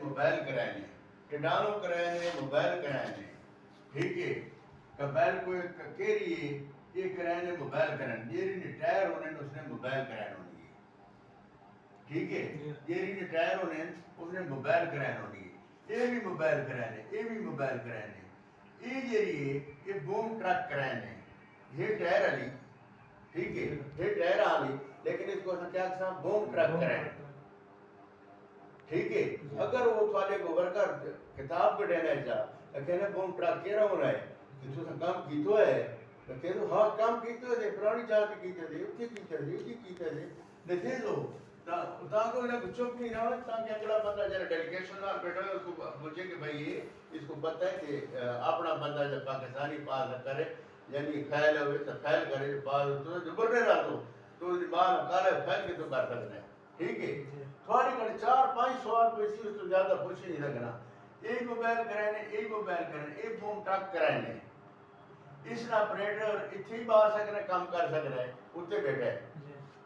Mobile کرانے ٹڈانو کرانے mobile کرانے ٹھیک ہے کبیل کو کہہ رہی ہے یہ کرانے موبائل کرانے یہ نے ٹائر ہونے اس نے موبائل کرانے ہونی ہے ٹھیک ہے یہ نے ٹائر ہونے اس نے موبائل کرانے ہونی ہے یہ بھی موبائل کرانے یہ بھی موبائل کرانے یہ جیری ہے یہ بوم ٹرک کرانے یہ ٹائر علی ٹھیک ہے یہ ٹائر علی لیکن اس کو کیا بوم ٹرک کرانے ٹھیک ہے اگر وہ تھوڑے کو ورکر کتاب کو دینا چاہ کہنے بوم ٹرک کہہ رہا ہونا ہے کہ تو کام کیتو ہے تو کہہ دو ہاں کام کیتو ہے پرانی چاہ کے کیتے تھے اٹھی کیتے تھے اٹھی کیتے تھے دیکھے لو تاں کو انہیں چپ نہیں رہا تاکہ اگلا بندہ جب ڈیلیگیشن نہ بیٹھا ہے اس کو پوچھے کہ بھائی یہ اس کو پتہ ہے کہ اپنا بندہ جب پاکستانی پاس کرے یعنی پھیل ہوئے تو پھیل کرے بعض تو جبر نہیں رہا تو بعض کالے پھیل کے تو کر سکتے ہیں ٹھیک ہے تھوڑی کڑی 4-5 سوال پیسی اس تو زیادہ پوچھ نہیں لگنا ایک موبائل کرائنے ایک موبائل کرائنے ایک بوم ٹرک کرائنے اس نے اپریٹر اتھی ہی باہر سکنا کام کر سکنا ہے اتنے بیٹھے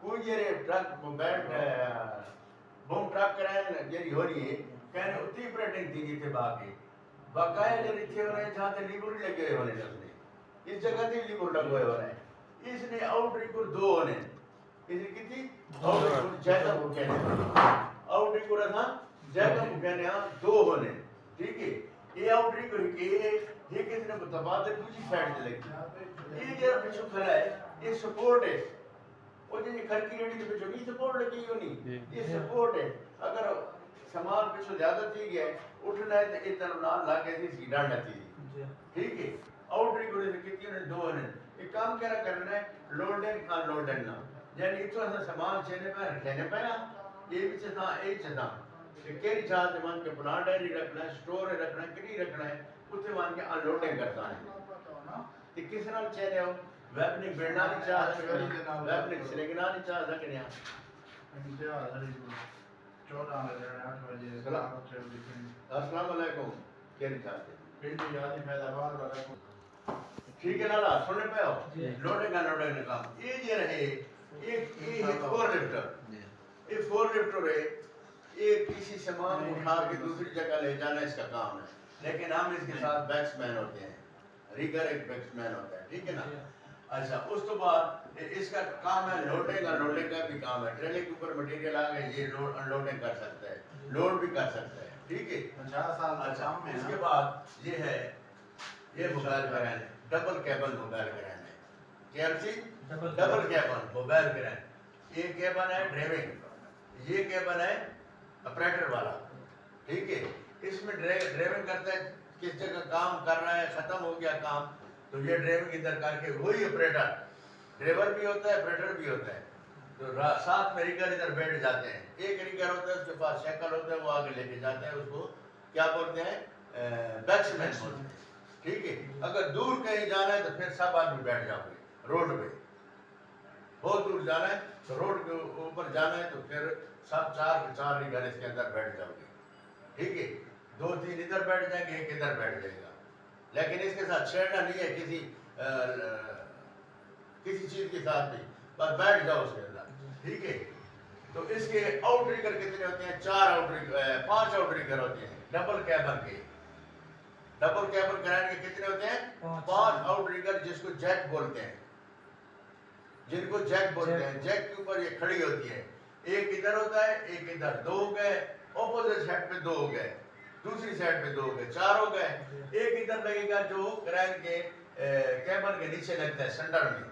کوئی جیرے ٹرک موبائل بوم ٹرک کرائنے جیری ہو رہی ہے کہنے اتھی اپریٹنگ تھی جیتے باقی باقایا جیری تھی ہونے جہاں تے لیبر لگے ہونے نے اس جگہ تے لیبر لگے ہونے اس نے آؤٹ ریکور 2 ہونے اس نے کتنی آؤٹ ریکور جیسا وہ کہنے آؤٹ ریکور تھا جیسا وہ کہنے 2 ہونے ٹھیک ہے یہ آؤٹ ریکور کے یہ کس نے متبادل دوسری سائڈ سے لگی یہ جیرا پیچھو کھڑا ہے یہ سپورٹ ہے وہ جو کھڑ کی ریڈی کے پیچھو یہ سپورٹ لگی ہو نہیں یہ سپورٹ ہے اگر سامان پیچھو زیادہ تھی گیا ہے اٹھنا ہے تو اتنا نہ لاگے تھی اس کی ڈانڈا تھی ٹھیک ہے آؤٹ ریکور سے کتنی نے 2 ہونے یہ کام کیا کرنا ہے لوڈنگ ان لوڈنگ نہ یعنی اتنا سا سامان چینے پہ رکھنے پہ یہ بھی چاہتا ہے ایک چاہتا کہ کیری چاہتے مان کے پلان ڈائری رکھنا ہے سٹور رکھنا ہے کٹی رکھنا ہے اتنے مان کے ان لوڈنگ کرتا ہے کہ کس نال چینے ہو ویپننگ بیڑنا نہیں چاہ سکتے ویپننگ سلنگنا نہیں چاہ سکتے ہیں السلام علیکم کیری چاہتے ٹھیک ہے لالا سننے پہ ہو لوڈنگ ان لوڈنگ کام یہ جی رہے یہ فور لفٹر ہے یہ کسی سامان اٹھا کے دوسری جگہ لے جانا اس کا کام ہے لیکن ہم اس کے ساتھ بیکس مین ہوتے ہیں ریگر ایک بیکس مین ہوتا ہے ٹھیک ہے نا اچھا اس تو بعد اس کا کام ہے لوڈنگ ان لوڈنگ کا بھی کام ہے ٹریلے کے اوپر مٹیریل آ گئے یہ لوڈ ان لوڈنگ کر سکتا ہے لوڈ بھی کر سکتا ہے ٹھیک ہے اچھا اس کے بعد یہ ہے یہ موبائل کرانے ڈبل کیبل موبائل کرانے کیلسی ڈبل کیبل موبائل کرانے یہ کیبل ہے ڈرائیونگ یہ کیبل ہے اپریٹر والا ٹھیک ہے اس میں ڈرائیونگ کرتا ہے کس جگہ کام کر رہا ہے ختم ہو گیا کام تو یہ ڈرائیونگ ادھر کر کے وہی اپریٹر ڈرائیور بھی ہوتا ہے اپریٹر بھی ہوتا ہے تو ساتھ میں ریگر ادھر بیٹھ جاتے ہیں ایک ریگر ہوتا ہے اس کے پاس سائیکل ہوتا ہے وہ آگے لے کے جاتے ہیں اس کو کیا بولتے ہیں بیکس مین بولتے ہیں ٹھیک ہے اگر دور کہیں جانا ہے تو پھر سب آدمی بیٹھ جاؤ گے روڈ پہ بہت دور جانا ہے تو روڈ کے اوپر جانا ہے تو پھر سب 4 ریگر اس کے اندر بیٹھ جاؤ گے ٹھیک ہے 2-3 ادھر بیٹھ جائیں گے ایک ادھر بیٹھ جائے گا لیکن اس کے ساتھ چھیڑنا نہیں ہے کسی چیز کے ساتھ نہیں بس بیٹھ جاؤ اس کے اندر ٹھیک ہے تو اس کے آؤٹ ریگر کتنے ہوتے ہیں 5 آؤٹ ریگر ہوتے ہیں ڈبل کیبل کے ڈبل کیبل کرانے کے کتنے ہوتے ہیں 5 آؤٹ ریگر جس کو جیک بولتے ہیں جن کو جیک بولتے ہیں جیک کے اوپر یہ کھڑی ہوتی ہے ایک ادھر ہوتا ہے ایک ادھر 2 ہو گئے اپوزٹ سائڈ پہ 2 ہو گئے دوسری سائڈ پہ 2 ہو گئے 4 ہو گئے ایک ادھر لگے گا جو کرائن کے کیبل کے نیچے لگتا ہے سینٹر میں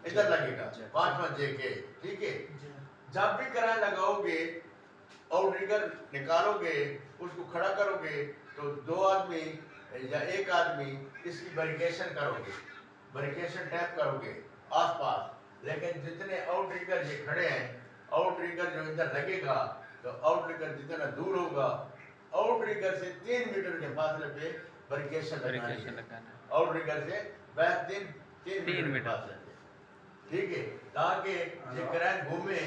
ادھر لگے گا 5 جے کے ٹھیک ہے جب بھی کرائن لگاؤ گے آؤٹ ریگر نکالو گے اس کو کھڑا کرو گے تو 2 آدمی یا 1 آدمی اس کی بیریکیشن کرو گے بیریکیشن ٹیپ کرو گے آس پاس لیکن جتنے آؤٹ ریگر یہ کھڑے ہیں آؤٹ ریگر جو ادھر لگے گا تو آؤٹ ریگر جتنا دور ہوگا آؤٹ ریگر سے 3 میٹر کے فاصلے پہ بیریکیشن لگانی ہے آؤٹ ریگر سے بہت 3 میٹر کے فاصلے پہ ٹھیک ہے تاکہ یہ کرائن گھومے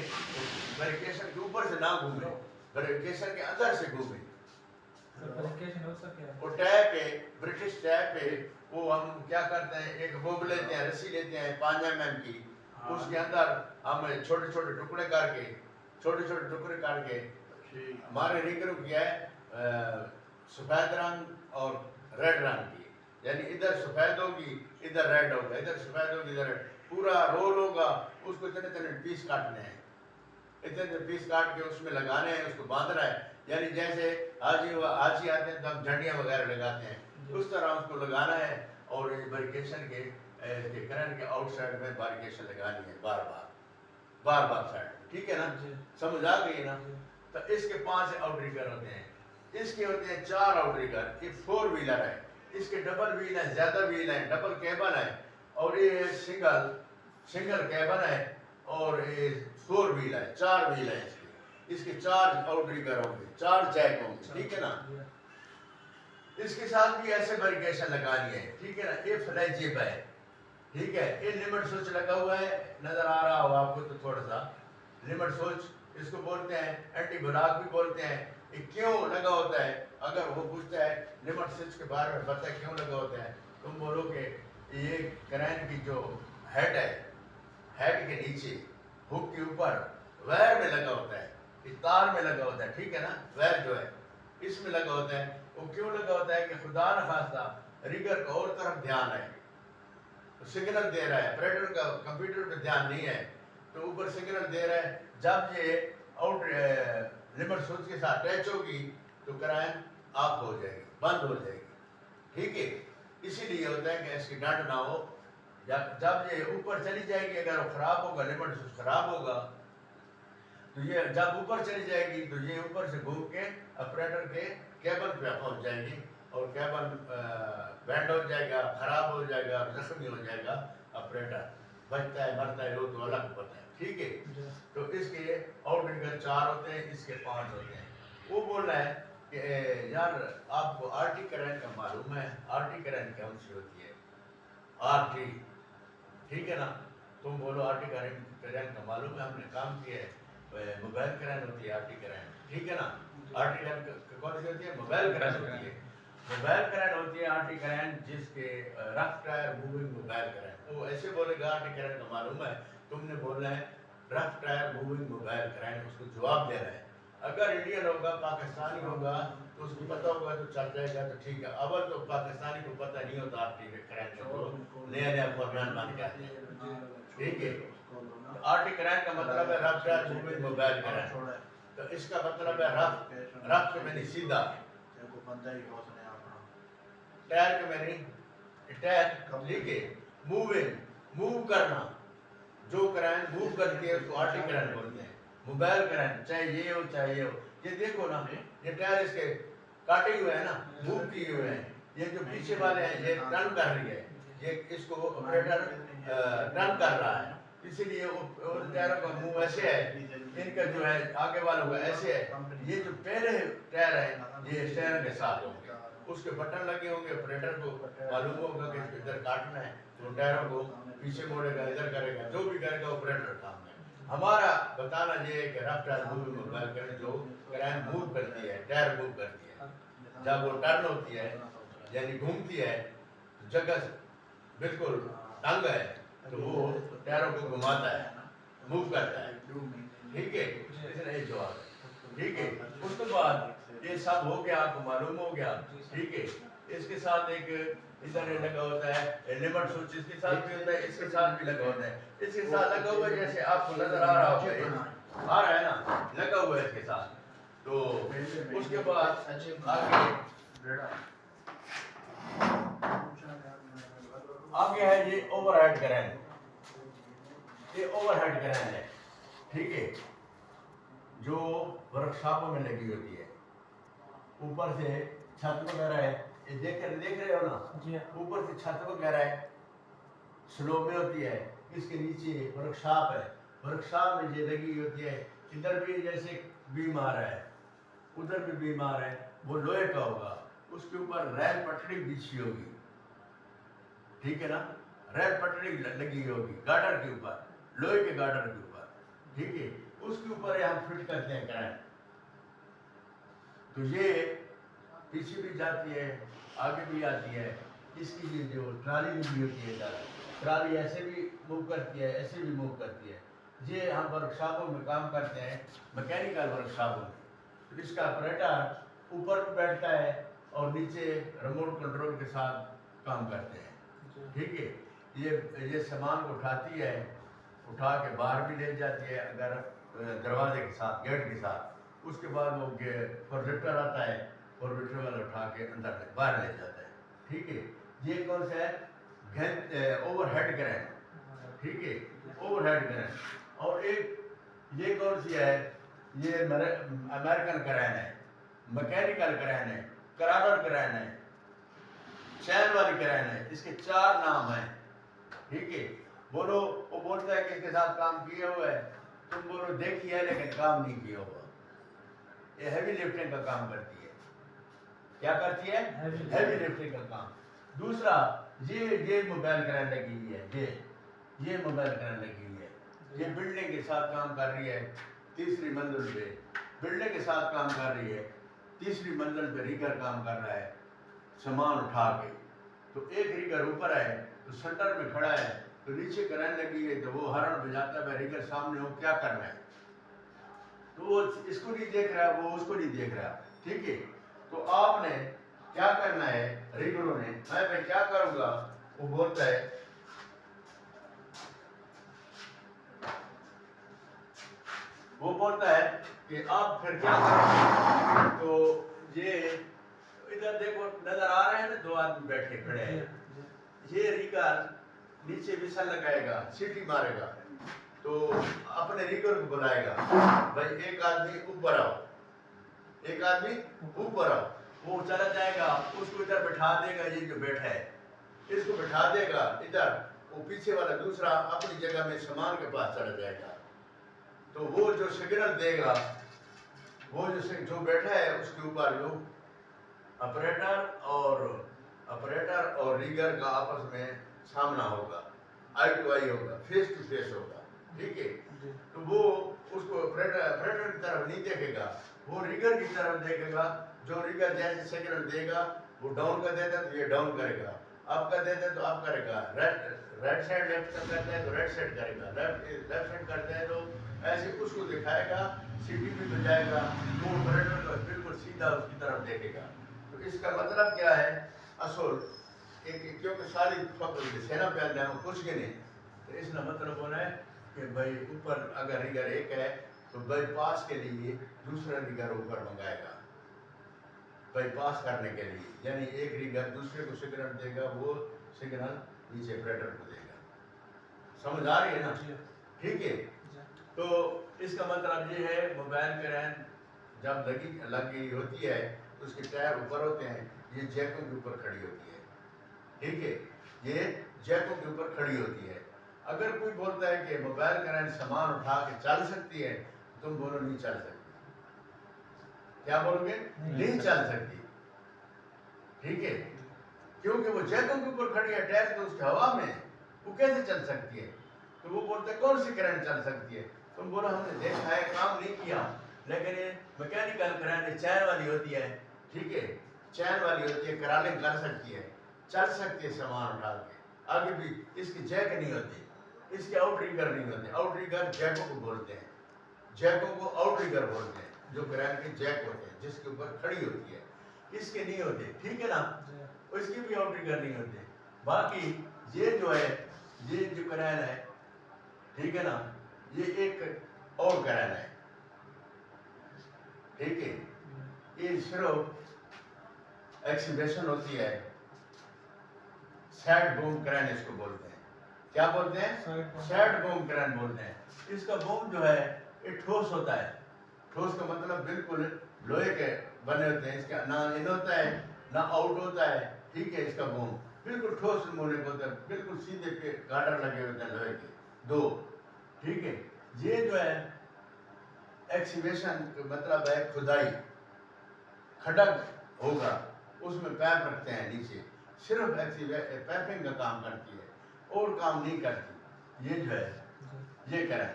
بیریکیشن کے اوپر سے نہ گھومے بیریکیشن کے اندر سے گھومے وہ ٹیپ ہے برٹش ٹیپ ہے وہ ہم کیا کرتے ہیں ایک بوب لیتے ہیں رسی لیتے ہیں 5 mm کی اس کے اندر ہم چھوٹے چھوٹے ٹکڑے کر کے ہمارے ریگروں کی ہے سفید رنگ اور ریڈ رنگ کی، یعنی ادھر سفید ہوگی ادھر ریڈ ہوگا، ادھر سفید ہوگی ادھر ریڈ، پورا رول ہوگا، اس کو اتنے اتنے پیس کاٹنے ہیں، اتنے اتنے پیس کاٹ کے اس میں لگانے ہیں، اس کو باندھنا ہے، یعنی جیسے حاجی آتے ہیں تو ہم جھنڈیاں وغیرہ لگاتے ہیں، اس طرح اس کو لگانا ہے، اور بیریکیشن کے کرن کے آؤٹ سائڈ میں بیریکیشن لگانی ہے بار بار سائڈ، ٹھیک ہے نا، سمجھ آ گئی نا؟ تو اس کے 5 آؤٹ ریگر ہوتے ہیں، اس کے ہوتے ہیں 4 آؤٹ ریگر، یہ 4 ویلر ہے، اس کے ڈبل ویل ہے، زیادہ ویل ہے، ڈبل کیبن ہے، اور یہ سنگل کیبن ہے، اور یہ 4 ویل ہے، 4 ویل ہے اس کے 4 آؤٹ ریگر ہوں گے، 4 جیک ہوں گے، ٹھیک ہے نا؟ اس کے ساتھ بھی ایسے بیریکیشن لگانی ہے، ٹھیک ہے نا؟ یہ فلیجیب ہے، ٹھیک ہے، یہ لیمٹ سوئچ لگا ہوا ہے، نظر آ رہا ہوگا آپ کو تو تھوڑا سا، لیمٹ سوئچ اس کو بولتے ہیں، اینٹی بلاک بھی بولتے ہیں، یہ کیوں لگا ہوتا ہے؟ اگر وہ پوچھتا ہے لیمٹ سوئچ کے بارے میں پتہ ہے کیوں لگا ہوتا ہے، تم بولو کہ یہ کرین کی جو ہیڈ ہے، ہیڈ کے نیچے ہک کے اوپر وائر میں لگا ہوتا ہے، یہ تار میں لگا ہوتا ہے، ٹھیک ہے نا؟ وائر جو ہے اس میں لگا ہوتا ہے، وہ کیوں لگا ہوتا ہے کہ خدا نخواستہ ریگر کو اور طرف دھیان ہے، سگنل دے رہا ہے، آپریٹر کا کمپیوٹر پہ دھیان نہیں ہے، تو اوپر سگنل دے رہا ہے، جب یہ آؤٹ لیمٹ سوئچ کے ساتھ اٹیچ ہوگی تو کرائن آف ہو جائے گی، بند ہو جائے گی، ٹھیک ہے؟ اسی لیے ہوتا ہے کہ اس کی ڈنڈ نہ ہو، جب یہ اوپر چلی جائے گی، اگر وہ خراب ہوگا، لیمٹ سوئچ خراب ہوگا تو یہ جب اوپر چلی جائے گی تو یہ اوپر سے گھوم کے آپریٹر کے کیبل پہ پہنچ جائے گی، اور کیبل بینڈ ہو جائے گا، خراب ہو جائے گا، زخمی ہو جائے گا، آپریٹر بچتا ہے مرتا ہے وہ تو الگ پتہ ہے، ٹھیک ہے؟ تو اس کے آؤٹ ریگر 4 ہوتے ہیں، اس کے 5 ہوتے ہیں۔ وہ بول رہا ہے کہ یار آپ کو آر ٹی کرنٹ کا معلوم ہے، آر ٹی کرنٹ کون سی ہوتی ہے؟ آر ٹی، ٹھیک ہے نا؟ تم بولو آر ٹی کرنٹ کا معلوم ہے، ہم نے کام کیا ہے، موبائل کرنٹ ہوتی ہے آر ٹی کرنٹ، ٹھیک ہے نا؟ آر ٹی کرنٹ کون سی ہوتی ہے؟ موبائل کرنٹ ہوتی ہے، موبائل کرنٹ ہوتی ہے آر ٹی کرنٹ، جس کے رف ٹائر موونگ موبائل کرنٹ، وہ ایسے بولے گا آر ٹی کرنٹ کا معلوم ہے، تم نے بولنا ہے رف ٹائر موونگ موبائل کرنٹ، اس کو جواب دینا ہے، اگر انڈین ہوگا پاکستانی ہوگا تو اس کو پتہ ہوگا تو چل جائے گا تو ٹھیک ہے، اول تو پاکستانی کو پتہ نہیں ہوتا آر ٹی کرنٹ کا، تو نیا نیا فارمیٹ بن کے آتے ہیں، ٹھیک ہے؟ آر ٹی کرنٹ کا مطلب ہے رف ٹائر موونگ موبائل کرنٹ، تو اس کا مطلب ہے رف کے میں نے سیدھا، ٹائر کے میں نے ٹائر، ٹھیک ہے، موونگ موو کرنا، جو کرنٹ موو کرتی ہے اس کو آر ٹی کرنٹ بولتے ہیں، موبائل کرنٹ چاہے یہ ہو چاہے یہ ہو، یہ دیکھو نا یہ ٹائر اس کے کاٹے ہوئے ہیں نا، موو کیے ہوئے ہیں، یہ جو پیچھے والے ہیں یہ ٹرن کر رہی ہے، یہ اس کو آپریٹر ٹرن کر رہا ہے، اسی لیے ان ٹائروں کا منہ ایسے ہے، ان کا جو ہے آگے والوں کا ایسے ہے، یہ جو پہلے ٹائر ہے یہ اسٹیئرنگ کے ساتھ ہوں گے، اس کے بٹن لگے ہوں گے، آپریٹر کو معلوم ہوگا کہ ادھر کاٹنا ہے تو ٹائروں کو پیچھے موڑے گا، ادھر کرے گا، جو بھی کرے گا آپریٹر کام ہے۔ ہمارا بتانا یہ ہے کہ رف ٹائر موو موبائل کرنٹ جو کرائن موو کرتی ہے، ٹائر موو کرتی ہے، جب وہ ٹرن ہوتی ہے یعنی گھومتی ہے جگہ بالکل تنگ ہے تو وہ ٹائروں کو گھماتا ہے، موو کرتا ہے، ٹھیک ہے؟ اس نے یہ جواب ہے، ٹھیک ہے؟ اس کے بعد یہ سب ہو گیا، آپ کو معلوم ہو گیا، ٹھیک ہے؟ اس کے ساتھ ایک ادھر لگا ہوتا ہے لیمٹ سوئچ، اس کے ساتھ بھی ہوتا ہے، اس کے ساتھ بھی لگا ہوتا ہے، اس کے ساتھ لگا ہوا ہے جیسے آپ کو نظر آ رہا ہوگا، آ رہا ہے نا، لگا ہوا ہے اس کے ساتھ، تو اس کے بعد آگے ہے یہ اوور ہیڈ کرین، یہ اوور ہیڈ کرین ہے، ٹھیک ہے؟ جو ورکشاپوں میں لگی ہوتی ہے، اوپر سے چھت وغیرہ ہے، یہ دیکھ رہے ہو نا، اوپر سے چھت وغیرہ ہے، سلو میں ہوتی ہے، اس کے نیچے ورکشاپ ہے، ورکشاپ میں یہ لگی ہوتی ہے، ادھر بھی جیسے بیم آ رہا ہے، ادھر بھی بیم آ رہا ہے، وہ لوہے کا ہوگا، اس کے اوپر ریل پٹڑی بچھی ہوگی، ٹھیک ہے نا؟ ریل پٹڑی لگی ہوگی گارڈر کے اوپر، لوہے کے گارڈر کے اوپر، ٹھیک ہے؟ اس کے اوپر ہم فٹ کرتے ہیں کرنٹ، تو یہ پیچھے بھی جاتی ہے آگے بھی آتی ہے، اس کی جو ٹرالی بھی ہوتی ہے، ٹرالی ایسے بھی موو کرتی ہے، ایسے بھی موو کرتی ہے، یہ ہم ورکشاپوں میں کام کرتے ہیں، میکینیکل ورکشاپوں میں، تو اس کا آپریٹر اوپر بیٹھتا ہے اور نیچے ریموٹ کنٹرول کے ساتھ کام کرتے ہیں، ٹھیک ہے۔ یہ سامان کو اٹھاتی ہے، اٹھا کے باہر بھی لے جاتی ہے اگر دروازے کے ساتھ، گیٹ کے ساتھ، اس کے بعد وہ پروجیکٹر آتا ہے، پروجیکٹر والا اٹھا کے اندر باہر لے جاتا ہے، ٹھیک ہے۔ یہ کون سا ہے؟ اوور ہیڈ کرین، ٹھیک ہے، اوور ہیڈ کرین۔ اور ایک یہ کون سی ہے؟ یہ امریکن کرین ہے، میکینیکل کرین ہے، کرادر کرین ہے، چین والی کرین ہے۔ اس کے 4 نام ہیں، ٹھیک ہے۔ بولو، وہ بولتا ہے کہ اس کے ساتھ کام کیا ہوا ہے، تم بولو دیکھیے لیکن کام نہیں کیا ہوا۔ یہ ہیوی لفٹنگ کا کام کرتی ہے۔ کیا کرتی ہے؟ ہیوی لفٹنگ کا کام۔ دوسرا یہ موبائل کرین لگی ہوئی ہے، یہ موبائل کرین لگی ہوئی ہے، یہ بلڈنگ کے ساتھ کام کر رہی ہے، تیسری منزل پہ بلڈنگ کے ساتھ کام کر رہی ہے، تیسری منزل پہ ریگر کام کر رہا ہے سامان اٹھا کے۔ تو ایک ریگر اوپر ہے تو سینٹر میں کھڑا ہے، تو نیچے کرین لگی ہے، تو وہ ہارن بجاتا ہے، ریگر سامنے ہو کیا کر رہا ہے، تو وہ اس کو نہیں دیکھ رہا ہے، وہ اس کو نہیں دیکھ رہا، ٹھیک ہے۔ تو آپ نے کیا کرنا ہے، ریگروں نے، میں کیا کروں گا، وہ بولتا ہے کہ آپ پھر کیا کریں۔ تو یہ ادھر دیکھو نظر آ رہے ہیں نا، 2 آدمی بیٹھے کھڑے ہیں، یہ ریگر نیچے وسل لگائے گا، سیٹی مارے گا، تو اپنے ریگر کو بلائے گا، بھائی ایک آدمی اوپر آؤ، ایک آدمی اوپر آؤ، وہ چلا جائے گا، اس کو ادھر بٹھا دے گا، یہ جو بیٹھا ہے اس کو بٹھا دے گا ادھر، وہ پیچھے والا دوسرا اپنی جگہ میں سامان کے پاس چلا جائے گا، تو وہ جو سگنل دے گا، وہ جو بیٹھا ہے اس کے اوپر جو آپریٹر اور ریگر کا آپس میں سامنا ہوگا، آئی ٹو آئی ہوگا، فیس ٹو فیس ہوگا، ٹھیک ہے۔ تو وہ اس کو آپریٹر کی طرف نہیں دیکھے گا، وہ ریگر کی طرف دیکھے گا، جو ریگر جیسے سگنل دے گا وہ ڈاؤن کا دیتا ہے تو یہ ڈاؤن کرے گا، اپ کا دیتا ہے تو اپ کرے گا، رائٹ سائڈ لیفٹ کرتا ہے تو رائٹ سائڈ کرے گا، لیفٹ سائڈ کرتا ہے تو ایسے اس کو دکھائے گا، سیٹی بھی بجائے گا، وہ آپریٹر کو بالکل سیدھا اس کی طرف دیکھے گا۔ تو اس کا مطلب کیا ہے اصل، کیونکہ ساری سینا پہ جانا کچھ کے نہیں، تو اس کا مطلب ہونا ہے کہ بھائی اوپر اگر ریگر ایک ہے تو بائی پاس کے لیے دوسرا ریگر اوپر منگائے گا، بائی پاس کرنے کے لیے، یعنی ایک ریگر دوسرے کو سگنل دے گا، وہ سگنل نیچے آپریٹر کو دے گا۔ سمجھ آ رہی ہے نا؟ ٹھیک ہے۔ تو اس کا مطلب یہ ہے موبائل کرین جب لگی ہوتی ہے تو اس کے ٹائر اوپر ہوتے ہیں، یہ جیکوں کے اوپر کھڑی ہوتی ہے، ٹھیک ہے، یہ جیکوں کے اوپر کھڑی ہوتی ہے۔ اگر کوئی بولتا ہے کہ موبائل کرین سامان اٹھا کے چل سکتی ہے، تم بولو نہیں چل سکتی۔ کیا بولو گے؟ نہیں چل سکتی، ٹھیک ہے، کیونکہ وہ جیکوں کے اوپر کھڑی ہے، ٹائر تو اس کی ہوا میں ہے، وہ کیسے چل سکتی ہے؟ تو وہ بولتے ہیں کون سی کرین چل سکتی ہے؟ تم بولو ہم نے دیکھا ہے، کام نہیں کیا، لیکن یہ میکینیکل کرین چین والی ہوتی ہے، ٹھیک ہے، چین والی ہوتی ہے، کرالنگ کر سکتی ہے، چل سکتی ہے سامان اٹھا کے آگے بھی۔ اس کی جیک نہیں ہوتی، اس کے آؤٹ ریگر نہیں ہوتے، آؤٹ ریگر جیکوں کو بولتے ہیں، جیکوں کو آؤٹ ریگر بولتے ہیں، جو کرین کے جیک ہوتے ہیں جس کے اوپر کھڑی ہوتی ہے، اس کے نہیں ہوتے، ٹھیک ہے نا، اس کی بھی آؤٹ ریگر نہیں ہوتے۔ باقی یہ جو ہے، یہ جو کرین ہے، ٹھیک ہے نا، یہ ایک اور کرین ہے، ٹھیک ہے، یہ صرف ایکسیبیشن ہوتی ہے، سیڈ بوم کرین اس کو بولتے ہیں۔ کیا بولتے ہیں؟ سیڈ بوم کرین بولتے ہیں۔ اس کا بوم جو ہے یہ ٹھوس ہوتا ہے، ٹھوس کا مطلب بالکل لوہے کے بنے ہوتے ہیں، اس کا نہ ان ہوتا ہے نہ آؤٹ ہوتا ہے، ٹھیک ہے، اس کا بوم بالکل ٹھوس نمونے کا ہوتا ہے، بالکل سیدھے پہ گارڈر لگے ہوتے ہیں لوہے کے 2، ٹھیک ہے۔ یہ جو ہے ایکسیویشن کا مطلب ہے کھدائی، کھڈک ہوگا، اس میں پیپ رکھتے ہیں نیچے، صرف پیپنگ کا کام کرتی ہے اور کام نہیں کرتی۔ یہ جو ہے یہ کریں،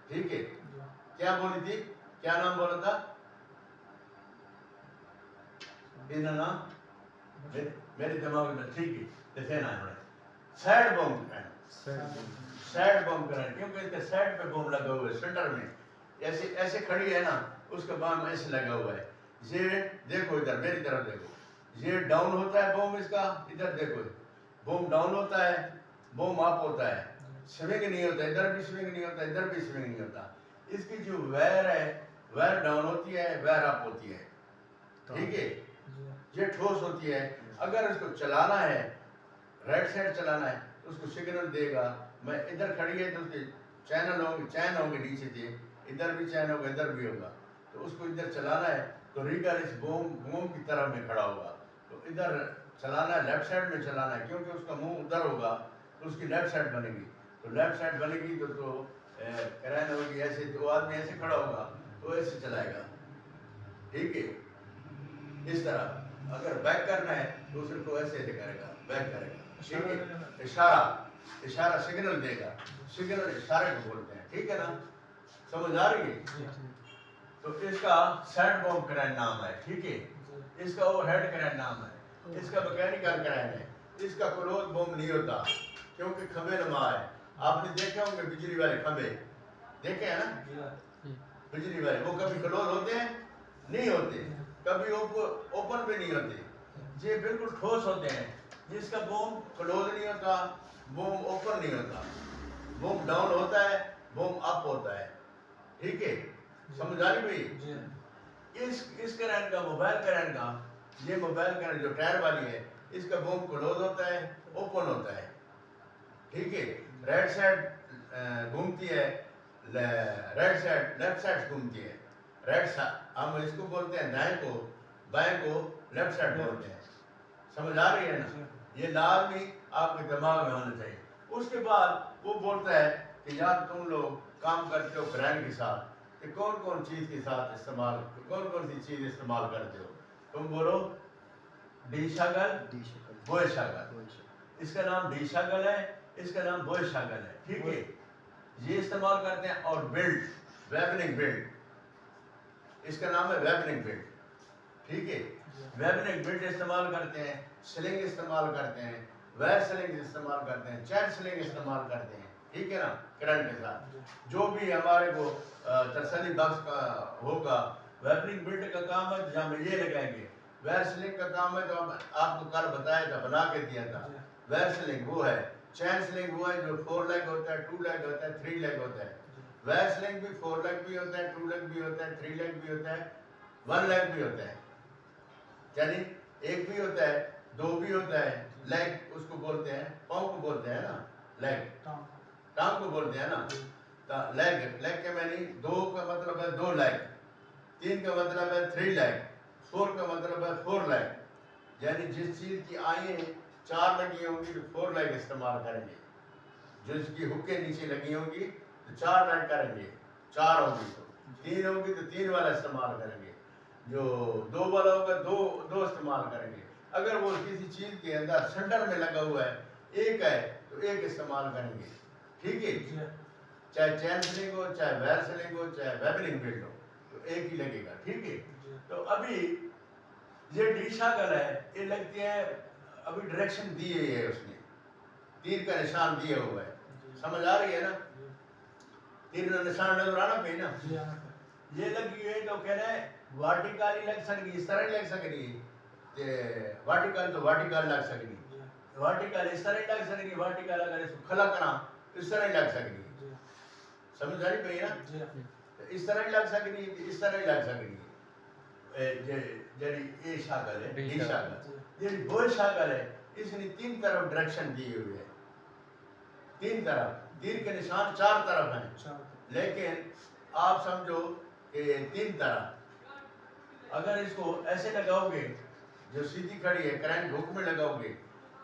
ٹھیک ہے۔ کیا بولی تھی؟ کیا نام بولا تھا؟ نام میرے دماغ میں، ٹھیک ہے، جیسے نا سیڈ بوم کریں، سیڈ بوم کریں، کیونکہ اس کے سیڈ پہ بوم لگا ہوا ہے سینٹر میں، ایسے کھڑی ہے نا، اس کا بام ایسے لگا ہوا ہے. یہ دیکھو ادھر میری طرف دیکھو, یہ ڈاؤن ہوتا ہے بوم اس کا, ادھر دیکھو بوم ڈاؤن ہوتا ہے, بوم اپ ہوتا ہے, سوئنگ نہیں ہوتا, ادھر بھی سوئنگ نہیں ہوتا, ادھر بھی سوئنگ نہیں ہوتا. اس کی جو وائر ہے وائر ڈاؤن ہوتی ہے, وائر اپ ہوتی ہے, ٹھیک ہے. یہ ٹھوس ہوتی ہے. اگر اس کو چلانا ہے رائٹ سائڈ چلانا ہے تو اس کو سگنل دے گا. میں ادھر کھڑی ہے تو اس کے چین ہوں گے نیچے سے, ادھر بھی چین ہوگا, ادھر بھی ہوگا. تو اس کو ادھر چلانا ہے تو ریڈر اس بوم کی طرف میں کھڑا ہوگا. تو ادھر چلانا ہے, لیفٹ سائڈ میں چلانا ہے, کیونکہ اس کا منہ ادھر ہوگا تو اس کی لیفٹ سائڈ بنے گی. تو لیفٹ سائڈ بنے گی تو کرائن ہوگی ایسے, تو آدمی ایسے کھڑا ہوگا تو ایسے چلائے گا, ٹھیک ہے. اس طرح اگر بیک کرنا ہے تو اس کو ایسے کرے گا, بیک کرے گا, ٹھیک ہے. اشارہ سگنل دے گا, سگنل اشارے کو بولتے ہیں, ٹھیک ہے نا, سمجھ آ رہی ہے. تو اس کا سیٹ بوم کرائن نام ہے, ٹھیک ہے. اس کا اوور ہیڈ کرائن نام ہے, اس کا میکینیکل کرائن ہے. اس کا کلوز بوم نہیں ہوتا کیونکہ کھمبے نما ہے. آپ نے دیکھے ہوں گے بجلی والے کھمبے, دیکھے ہیں نا بجلی والے, وہ کبھی کلوز ہوتے ہیں نہیں ہوتے, کبھی اوپن بھی نہیں ہوتے. یہ بالکل ٹھوس ہوتے ہیں. جس کا بوم کلوز نہیں ہوتا, بوم اوپن نہیں ہوتا, بوم ڈاؤن ہوتا ہے, بوم اپ ہوتا ہے, ٹھیک ہے. سمجھ آ رہی بھائی. اس کرائن کا, موبائل کرائن کا, یہ موبائل کرائن جو ٹائر والی ہے اس کا بوم کلوز ہوتا ہے, اوپن ہوتا ہے, ٹھیک ہے. رائٹ سائڈ گھومتی ہے, رائٹ سائڈ لیفٹ سائڈ گھومتی ہے. رائٹ سائڈ ہم اس کو بولتے ہیں دائیں کو, بائیں کو لیفٹ سائڈ بولتے ہیں. سمجھ آ رہی ہے نا. یہ لازمی آپ کے دماغ میں ہونا چاہیے. اس کے بعد وہ بولتا ہے کہ یار تم لوگ کام کرتے ہو کرائن کے ساتھ, کہ کون کون چیز کے ساتھ استعمال, کون کون سی چیز استعمال کرتے ہو. تم بولو ڈی شاگل, بوئے شاگل. اس کا نام ڈی شاگل ہے, اس کا نام بوئے شاگل ہے, ٹھیک ہے. یہ استعمال کرتے ہیں. اور بیلٹ, ویبننگ بیلٹ, اس کا نام ہے ویبننگ بیلٹ, ٹھیک ہے. ویبننگ بیلٹ استعمال کرتے ہیں, سلنگ استعمال کرتے ہیں, وائر سلنگ استعمال کرتے ہیں, چین سلنگ استعمال کرتے ہیں, ٹھیک ہے نا. کرنٹ کے ساتھ جو بھی ہمارے کو تسلی بخش کا ہوگا. ویبننگ بیلٹ کا کام ہے جہاں ہم یہ لگائیں گے. وائر سلنگ کا کام ہے تو آپ کو کل بتایا تھا, بنا کے دیا تھا. وائر سلنگ وہ ہے. چین سلنگ وہ ہے جو 4 لیگ ہوتا ہے, 2 لیگ ہوتا ہے, 3 لیگ ہوتا ہے. وائر سلنگ بھی 4 لیگ بھی ہوتا ہے, 2 لیگ بھی ہوتا ہے, 3 لیگ بھی ہوتا ہے, 1 لیگ بھی ہوتا ہے. یعنی ایک بھی ہوتا ہے, 2 بھی ہوتا ہے. لیگ اس کو بولتے ہیں, پاؤں کو بولتے ہیں نا, لیگ ٹانگ کو بولتے ہیں نا. لیگ کے معنی 2 کا مطلب ہے 2 لیگ, 3 کا مطلب ہے 3 لیگ, 4 کا مطلب ہے 4 لیگ. یعنی جس چیز کی آئیں 4 لگی ہوں گی تو 4 لیگ استعمال کریں گے. جو اس کی ہکیں نیچے لگی ہوں گی تو 4 لیگ کریں گے. 4 ہوگی تو 3 ہوگی تو 3 والا استعمال کریں گے. جو 2 والا ہوگا 2 استعمال کریں گے. اگر وہ کسی چیز کے اندر سینٹر میں لگا ہوا ہے, ایک ہے تو ایک استعمال کریں گے, ٹھیک ہے. چاہے چین سلنگ ہو, چاہے وائر سلنگ ہو, چاہے ویبننگ بیلٹ ہو, تو ایک ہی لگے گا, ٹھیک ہے. تو ابھی یہ ڈی شاگل ہے, یہ لگتی ہے, ابھی ڈائریکشن دی ہے اس نے, تیر کا نشان دیا ہوا ہے. سمجھ آ رہی ہے نا. تیر کا نشان نظر آنا پہ نا, یہ لگی ہے تو کہہ رہے ہیں وارٹیکالی لگ سکتی, اس طرح لگ سکتی, وارٹیکل تو وارٹیکل لگ سکتی, وارٹیکل اس طرح لگ سکتی, وارٹیکل اگر اس کو کھلا کرا اس طرح لگ سکتی. سمجھ آ رہی پہ نا. اس طرح لگ سکتی, اس طرح لگ سکتی. جڑی اے شاگل ہے, ڈی شاگل. جڑی بوئے شاگل ہے, اس نے 3 طرف ڈائریکشن دی ہوئی ہے. 3 طرف, تیر کے نشان 4 طرف ہیں, لیکن آپ سمجھو کہ 3 طرف. اگر اس کو ایسے لگاؤ گے, جو سیدھی کھڑی ہے کرائن کے حکم میں لگاؤ گے,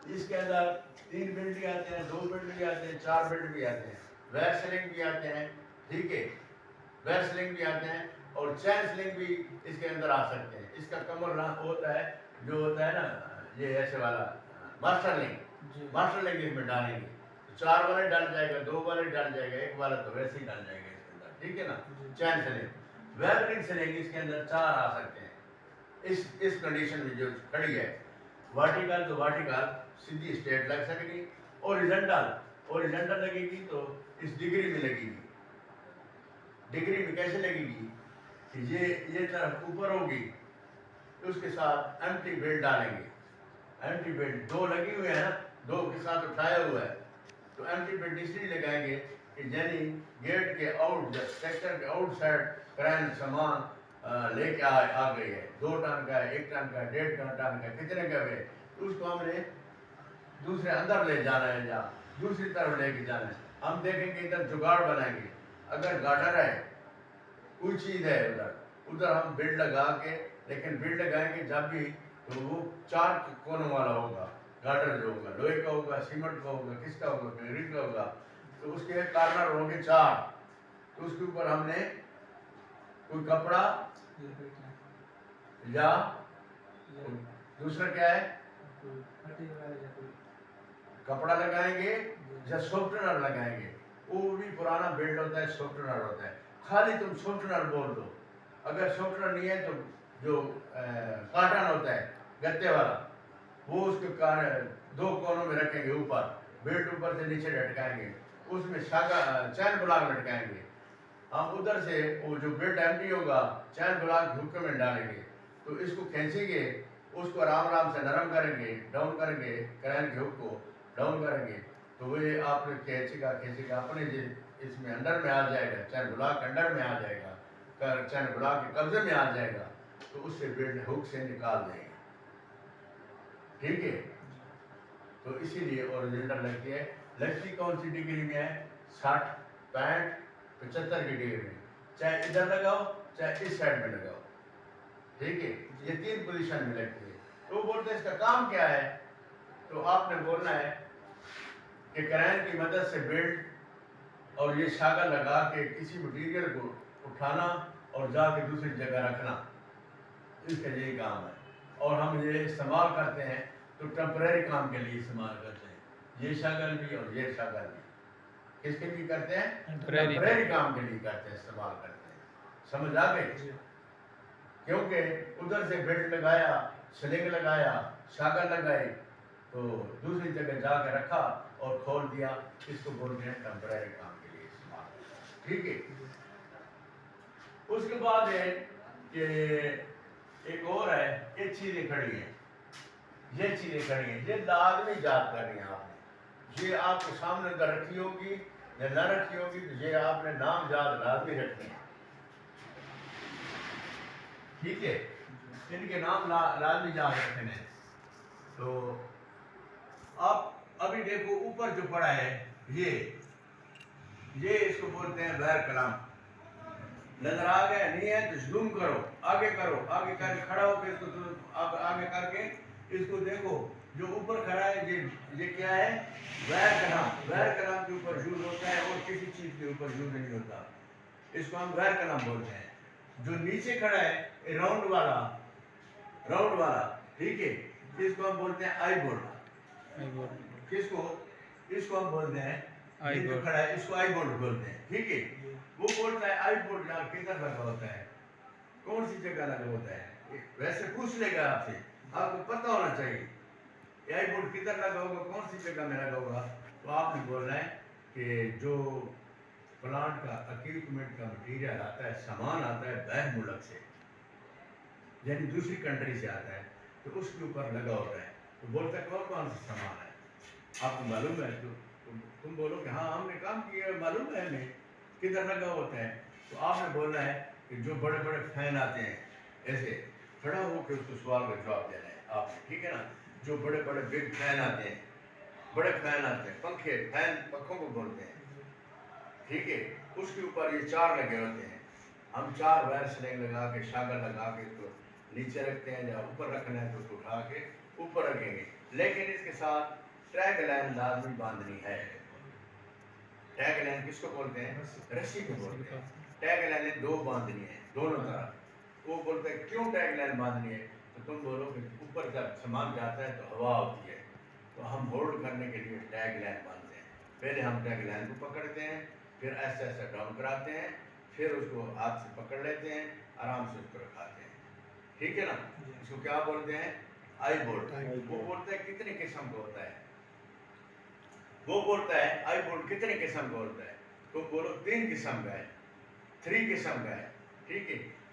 اس کے اندر 3 بیلٹ بھی آتے ہیں, 2 بیلٹ بھی آتے ہیں, 4 بیلٹ بھی آتے ہیں, وائر سلنگ بھی آتے ہیں, ٹھیک ہے. وائر سلنگ بھی آتے ہیں اور چین سلنگ بھی اس کے اندر آ سکتے ہیں. اس کا کمر ہوتا ہے جو ہوتا ہے نا یہ ایسے والا ماسٹر لنگ, ماسٹر لنگ اس میں ڈالیں گے 4 والے ڈال جائے گا, 2 والے ڈال جائے گا, 1 والا تو ویسے ہی ڈال جائے گا اس کے اندر, ٹھیک ہے نا. چین سلنگ, ویبننگ سلنگ, اس کے اندر 4 آ سکتے ہیں. اس کنڈیشن میں جو کھڑی ہے, ورٹیکل تو ورٹیکل سیدھی اسٹریٹ لگ سکتی, اوریزنٹل لگے گی تو اس ڈگری میں لگے گی. ڈگری میں کیسے لگے گی, کہ یہ طرف اوپر ہوگی، اس کے ساتھ ایمٹی بیلٹ ڈالیں گے. ایمٹی بیلٹ دو لگی ہوئے ہیں نا، دو کے ساتھ اٹھایا ہوا ہے، تو ایمٹی بیلٹ اس لیے لگائیں گے کہ یعنی گیٹ کے آؤٹ، جب ٹریکٹر کے آؤٹ سائڈ کرین سامان لے کے آ گئی ہے، 2 ٹن کا ہے، 1 ٹن کا ہے، 1.5 ٹن کا ہے، کتنے کا ہے، تو اس کو ہم نے دوسرے اندر لے جانا ہے یا دوسری طرف لے کے جانا ہے. ہم دیکھیں گے ادھر جگاڑ بنائیں گے، اگر گاڈر ہے کوئی چیز ہے ادھر ہم بیلٹ لگا کے، لیکن بیلٹ لگائیں گے جب بھی تو وہ 4 کونوں والا ہوگا. گاڈر جو ہوگا لوہے کا ہوگا، سیمنٹ کا ہوگا، کس کا ہوگا، کنکریٹ کا ہوگا، تو اس کے کارنر ہوں گے 4. تو اس کے اوپر ہم نے کوئی کپڑا یا دوسرا کیا ہے کپڑا لگائیں گے یا سافٹنر لگائیں گے. وہ بھی پرانا بیلٹ ہوتا ہے، سافٹنر ہوتا ہے. خالی تم سافٹنر بول دو. اگر سافٹنر نہیں ہے تو جو کاٹن ہوتا ہے گتے والا، وہ اس کے 2 کونوں میں رکھیں گے، اوپر بیلٹ اوپر سے نیچے لٹکائیں گے، اس میں چین بلاک لٹکائیں گے. ہم ادھر سے وہ جو بیلٹ ایمٹی ہوگا چین بلاک حکم میں ڈالیں گے، تو اس کو کھینچیں گے، اس کو آرام سے نرم کریں گے، ڈاؤن کریں گے، کرین کے حک کو ڈاؤن کریں گے، تو وہ آپ نے کھینچے گا اپنے اس میں انڈر میں آ جائے گا، چین بلاک انڈر میں آ جائے گا، چین بلاک کے قبضے میں آ جائے گا، تو اس سے بیلٹ ہک سے نکال دیں گے. ٹھیک ہے. تو اسی لیے اوریجنٹل لگتی ہے. لگتی کون سی ڈگری میں ہے؟ 60، 65، 75 کی ڈگری میں، چاہے ادھر لگاؤ چاہے اس سائڈ میں لگاؤ. ٹھیک ہے. یہ 3 پوزیشن میں لگتی ہے. تو وہ بولتے ہیں اس کا کام کیا ہے؟ تو آپ نے بولنا ہے کہ کرین کی مدد سے بیلٹ اور یہ شاگا لگا کے کسی مٹیریل کو اٹھانا اور جا کے دوسری جگہ رکھنا، اس کا یہی کام ہے. اور ہم یہ استعمال کرتے ہیں تو ٹیمپریری کام کے لیے استعمال کرتے ہیں. یہ شاگل بھی اور یہ شاگل بھی کس کے لیے کرتے ہیں؟ ٹیمپریری کام کے لیے کرتے ہیں، استعمال کرتے ہیں. سمجھ آ گئی؟ کیونکہ ادھر سے بیلٹ لگایا، سلنگ لگایا، شاگل لگائی، تو دوسری جگہ جا کے رکھا اور کھول دیا. اس کو بولتے ہیں ٹیمپریری کام کے لیے استعمال. ٹھیک ہے. اس کے بعد ہے کہ ایک اور ہے، یہ چیزیں کھڑی ہیں، یہ لازمی یاد کرنی ہے آپ نے. یہ آپ کے سامنے اگر رکھی ہوگی یا نہ رکھی ہوگی تو یہ آپ نے نام یاد لازمی رکھنے ہیں. ٹھیک ہے. ان کے نام لازمی یاد رکھنے ہیں. تو آپ ابھی دیکھو اوپر جو پڑا ہے یہ اس کو بولتے ہیں بیر کلام. نظر آ گیا؟ نہیں ہے تو زوم کرو، آگے کرو، آگے کر کے کھڑا ہو کے اس کو آگے کر کے اس کو دیکھو. جو اوپر کھڑا ہے یہ کیا ہے؟ ویر کلام. ویر کلام کے اوپر یوز ہوتا ہے اور کسی چیز کے اوپر یوز نہیں ہوتا. اس کو ہم ویر کلام بولتے ہیں. جو نیچے کھڑا ہے راؤنڈ والا، ٹھیک ہے، اس کو ہم بولتے ہیں آئی بورڈ. کس کو؟ اس کو ہم بولتے ہیں، یہ جو کھڑا ہے اس کو آئی بورڈ بولتے ہیں. ٹھیک ہے. وہ بولتا ہے آئی بورڈ کدھر لگا ہوتا ہے، کون سی جگہ لگا ہوتا ہے. ویسے پوچھ لے گا آپ سے، آپ کو پتہ ہونا چاہیے آئی بورڈ کدھر لگا ہوگا، کون سی جگہ میں لگا ہوگا. تو آپ نے بولنا ہے کہ جو پلانٹ کا اکوپمنٹ کا مٹیریل آتا ہے، سامان آتا ہے باہر ملک سے، یعنی دوسری کنٹری سے آتا ہے، تو اس کے اوپر لگا ہوتا ہے. تو بولتا ہے کون سا سامان ہے، آپ کو معلوم ہے؟ تو تم بولو کہ ہاں ہم نے کام کیا ہے، معلوم ہے ہمیں کدھر لگا ہوتا ہے. تو آپ نے بولنا ہے کہ جو بڑے بڑے فین آتے ہیں، ایسے کھڑا ہو کے اس کو سوال کا جواب دینا ہے آپ نے. ٹھیک ہے نا. جو بڑے بڑے بگ فین آتے ہیں، پنکھوں کو بولتے ہیں. ٹھیک ہے. اس کے اوپر یہ 4 لگے ہوتے ہیں. ہم 4 وائر سلنگ لگا کے، شاگل لگا کے اس کو نیچے رکھتے ہیں، یا اوپر رکھنا ہے تو اس کو اٹھا کے اوپر رکھیں گے. لیکن اس کے ساتھ ٹریک لائن لازمی باندھنی ہے. ٹیگ لائن کس کو بولتے ہیں؟ رسی کو بولتے ہیں. ٹیگ لائن 2 باندھنی ہے دونوں طرف. وہ بولتے ہیں کیوں ٹیگ لائن باندھنی ہے؟ تو تم بولو کہ اوپر جب سامان جاتا ہے تو ہوا ہوتی ہے، تو ہم ہولڈ کرنے کے لیے ٹیگ لائن باندھتے ہیں. پہلے ہم ٹیگ لائن کو پکڑتے ہیں، پھر ایسا ڈاؤن کراتے ہیں، پھر اس کو ہاتھ سے پکڑ لیتے ہیں، آرام سے اس کو رکھاتے ہیں. ٹھیک ہے نا. اس کو کیا بولتے ہیں؟ آئی بورڈ. وہ بولتے ہیں کتنے قسم کا ہوتا ہے. وہ بولتا ہے آئی بورڈ کتنے قسم کا ہوتا ہے. تو بولو 3 قسم کا ہے، 3 قسم کا ہے. ٹھیک ہے.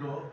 2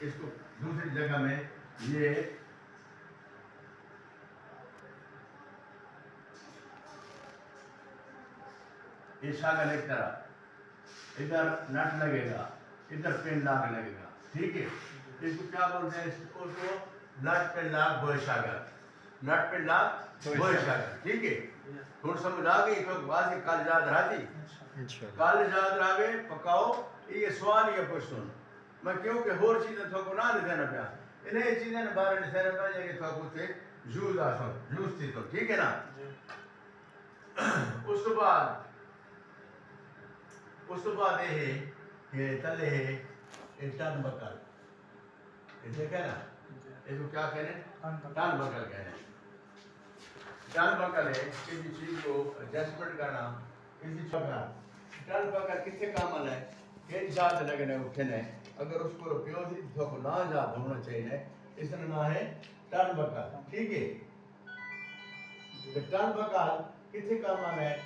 اس کو دوسری جگہ میں یہ شاگل ایک طرح ادھر نٹ لگے گا ادھر پن لاگ لگے گا ٹھیک ہے اس کو کیا بولتے ہیں اس کو نٹ پن لاگ بوئے شاگل نٹ پن لاگ بوئے شاگل ٹھیک ہے تھوڑ سمجھ آ گئی تو واضح کل یاد رہتی کل یاد رہے پکاؤ یہ سوال یہ پوچھوں میں کیوں کہ ہور چیزیں تو کو نہ دینا پیا انہیں چیزیں بارے میں دینا پیا کہ تو کو سے جوز آسو جوز تھی تو ٹھیک ہے نا اس کے بعد یہ ہے کہ تلے ہے ٹن بکل اسے کہنا اس کو کیا کہنے ٹن بکل کہنے ٹن بکل ہے کسی چیز کو ایڈجسٹمنٹ کرنا کسی چھوڑنا ٹن بکل کتنے کام ہے ایک ذات لگنے اٹھنے اگر اس کو پیوزی تو کو نہ ذات ہونا چاہیے اس نے نہ ہے ٹن بکل ٹھیک ہے ٹن بکل کتنے کام ہے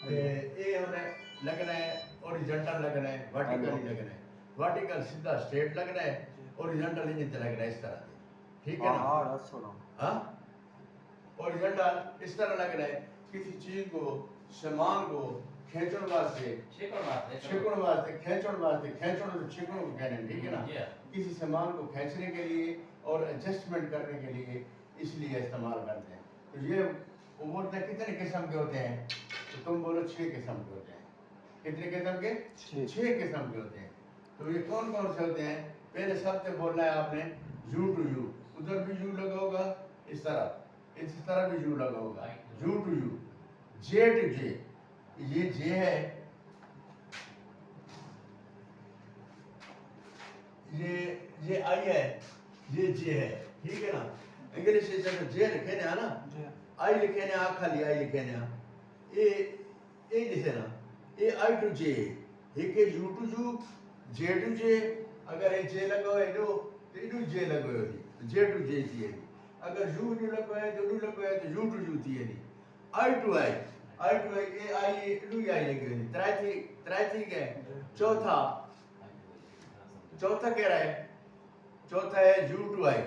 یہ ہمیں لگنا ہے اوریجنٹل لگنا ہے ورٹیکل لگنا ہے ورٹیکل سیدھا اسٹریٹ لگنا ہے اوریجنٹل نہیں لگنا ہے اس طرح ٹھیک ہے نا ہاں اوریجنٹل اس طرح لگنا ہے کسی چیز کو سامان کو کھینچن واسطے چھکن واسطے کھینچن تو چھکن کو کہنے ٹھیک ہے نا کسی سامان کو کھینچنے کے لیے اور ایڈجسٹمنٹ کرنے کے لیے اس لیے استعمال کرتے ہیں تو یہ وہ بولتے ہیں کتنے قسم کے ہوتے ہیں تو تم بولو 6 قسم کے ہوتے ہیں کتنے قسم کے 6 قسم کے ہوتے ہیں تو یہ کون کون سے ہوتے ہیں پہلے سب سے بولنا ہے آپ نے یو ٹو یو ادھر بھی یو لگا ہوگا اس طرح بھی یو لگا ہوگا u two u j two j یہ جے ہے یہ آئی ہے یہ جے ہے ٹھیک ہے نا انگلش سے جب جے لکھے نا آئی لکھے نا خالی آئی لکھے نا یہ جیسے نا یہ آئی ٹو جے ایک ہے u two u j two j اگر یہ جے لگا ہوئے تو یہ جے لگا ہوئے ہوتی جے ٹو جے تھی اگر یو لگا ہے تو لگا ہے تو یو ٹو یو تھی آئی ٹو آئی یہ آئی ٹو آئی لگی ہوئی ترائی تھی گئے چوتھا کہہ رہا ہے چوتھا ہے یو ٹو آئی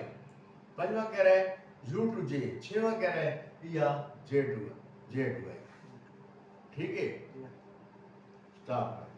پنجواں کہہ رہا ہے یو ٹو جے چھواں کہہ رہا ہے یا جے ٹو آئی ٹھیک ہے اسٹاپ